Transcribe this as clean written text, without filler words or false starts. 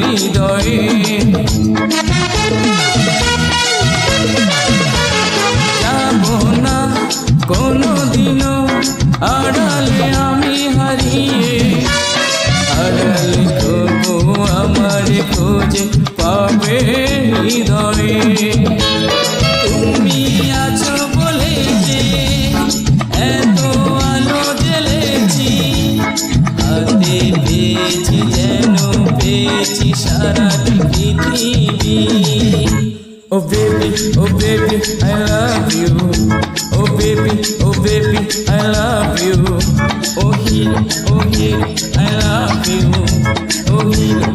হৃদয়ে। যাব না কোনোদিনও আড়ালে আমি হারিয়ে, আড়ালে তবু আমার খোঁজে পাবে হৃদয়ে। তুমি আছো বলে যে এত আলো জ্বেলেছি, হাতে পেয়েছি যেন পেয়েছি সারাটি পৃথিবী। Oh baby, oh baby, I love you. Oh baby, oh baby, I love you. Oh here, I love you. Oh here,